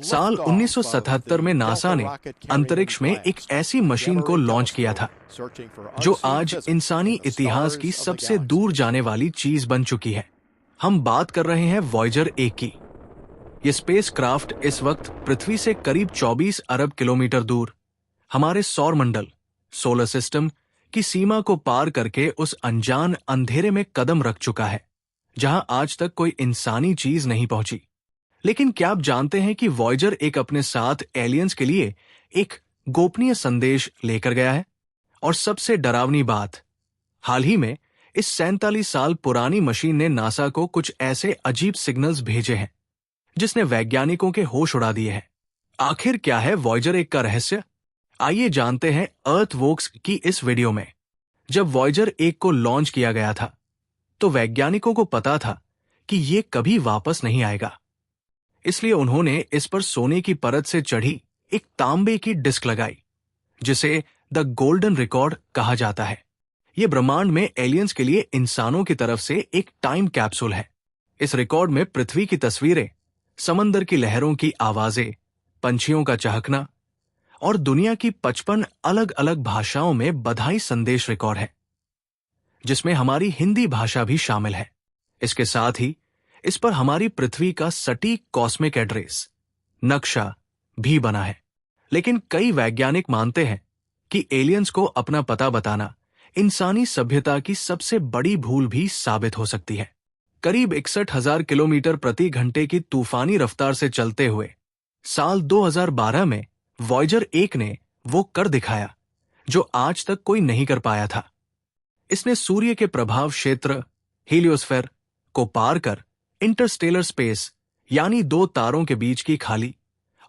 साल 1977 में नासा ने अंतरिक्ष में एक ऐसी मशीन को लॉन्च किया था जो आज इंसानी इतिहास की सबसे दूर जाने वाली चीज बन चुकी है। हम बात कर रहे हैं वॉयेजर 1 की। ये स्पेसक्राफ्ट इस वक्त पृथ्वी से करीब 24 अरब किलोमीटर दूर हमारे सौर मंडल सोलर सिस्टम की सीमा को पार करके उस अनजान अंधेरे में कदम रख चुका है जहां आज तक कोई इंसानी चीज नहीं पहुंची। लेकिन क्या आप जानते हैं कि वॉयेजर 1 अपने साथ एलियंस के लिए एक गोपनीय संदेश लेकर गया है? और सबसे डरावनी बात, हाल ही में इस 47 साल पुरानी मशीन ने नासा को कुछ ऐसे अजीब सिग्नल्स भेजे हैं जिसने वैज्ञानिकों के होश उड़ा दिए हैं। आखिर क्या है वॉयेजर 1 का रहस्य? आइए जानते हैं अर्थवॉक्स की इस वीडियो में। जब वॉयेजर 1 को लॉन्च किया गया था तो वैज्ञानिकों को पता था कि ये कभी वापस नहीं आएगा, इसलिए उन्होंने इस पर सोने की परत से चढ़ी एक तांबे की डिस्क लगाई जिसे द गोल्डन रिकॉर्ड कहा जाता है। यह ब्रह्मांड में एलियंस के लिए इंसानों की तरफ से एक टाइम कैप्सूल है। इस रिकॉर्ड में पृथ्वी की तस्वीरें, समंदर की लहरों की आवाजें, पंछियों का चहकना और दुनिया की 55 अलग अलग भाषाओं में बधाई संदेश रिकॉर्ड है, जिसमें हमारी हिंदी भाषा भी शामिल है। इसके साथ ही इस पर हमारी पृथ्वी का सटीक कॉस्मिक एड्रेस नक्शा भी बना है। लेकिन कई वैज्ञानिक मानते हैं कि एलियंस को अपना पता बताना इंसानी सभ्यता की सबसे बड़ी भूल भी साबित हो सकती है। करीब 61,000 किलोमीटर प्रति घंटे की तूफानी रफ्तार से चलते हुए साल 2012 में वॉयेजर 1 ने वो कर दिखाया जो आज तक कोई नहीं कर पाया था। इसने सूर्य के प्रभाव क्षेत्र हीलियोस्फेयर को पार कर इंटरस्टेलर स्पेस यानी 2 तारों के बीच की खाली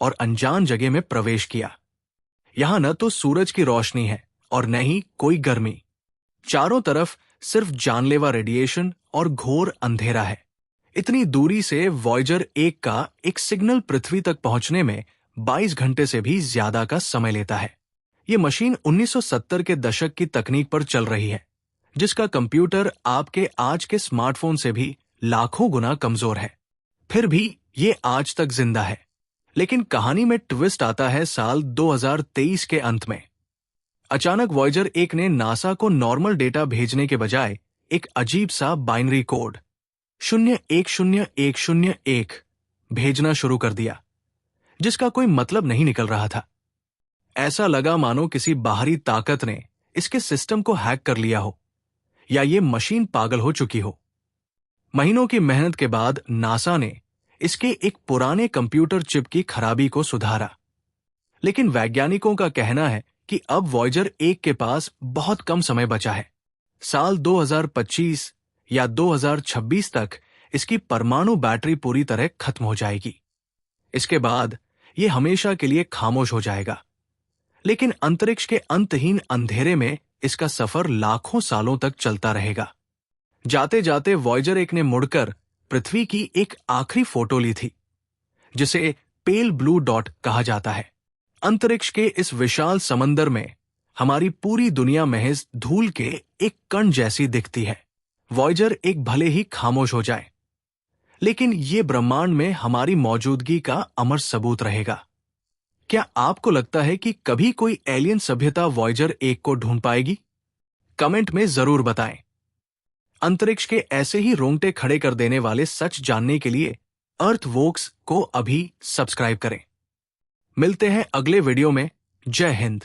और अनजान जगह में प्रवेश किया। यहां न तो सूरज की रोशनी है और न ही कोई गर्मी। चारों तरफ सिर्फ जानलेवा रेडिएशन और घोर अंधेरा है। इतनी दूरी से वॉयेजर 1 का एक सिग्नल पृथ्वी तक पहुंचने में 22 घंटे से भी ज्यादा का समय लेता है। ये मशीन 1970 के दशक की तकनीक पर चल रही है, जिसका कंप्यूटर आपके आज के स्मार्टफोन से भी लाखों गुना कमजोर है। फिर भी ये आज तक जिंदा है। लेकिन कहानी में ट्विस्ट आता है साल 2023 के अंत में। अचानक वॉयेजर 1 ने नासा को नॉर्मल डेटा भेजने के बजाय एक अजीब सा बाइनरी कोड 010101 भेजना शुरू कर दिया, जिसका कोई मतलब नहीं निकल रहा था। ऐसा लगा मानो किसी बाहरी ताकत ने इसके सिस्टम को हैक कर लिया हो या ये मशीन पागल हो चुकी हो। महीनों की मेहनत के बाद नासा ने इसके एक पुराने कंप्यूटर चिप की खराबी को सुधारा। लेकिन वैज्ञानिकों का कहना है कि अब वॉयेजर 1 के पास बहुत कम समय बचा है। साल 2025 या 2026 तक इसकी परमाणु बैटरी पूरी तरह खत्म हो जाएगी। इसके बाद यह हमेशा के लिए खामोश हो जाएगा। लेकिन अंतरिक्ष के अंतहीन अंधेरे में इसका सफर लाखों सालों तक चलता रहेगा। जाते जाते वॉयेजर 1 ने मुड़कर पृथ्वी की एक आखिरी फोटो ली थी, जिसे पेल ब्लू डॉट कहा जाता है। अंतरिक्ष के इस विशाल समंदर में हमारी पूरी दुनिया महज धूल के एक कण जैसी दिखती है। वॉयेजर 1 भले ही खामोश हो जाए, लेकिन ये ब्रह्मांड में हमारी मौजूदगी का अमर सबूत रहेगा। क्या आपको लगता है कि कभी कोई एलियन सभ्यता वॉयेजर 1 को ढूंढ पाएगी? कमेंट में जरूर बताएं। अंतरिक्ष के ऐसे ही रोंगटे खड़े कर देने वाले सच जानने के लिए अर्थवॉक्स को अभी सब्सक्राइब करें। मिलते हैं अगले वीडियो में। जय हिंद।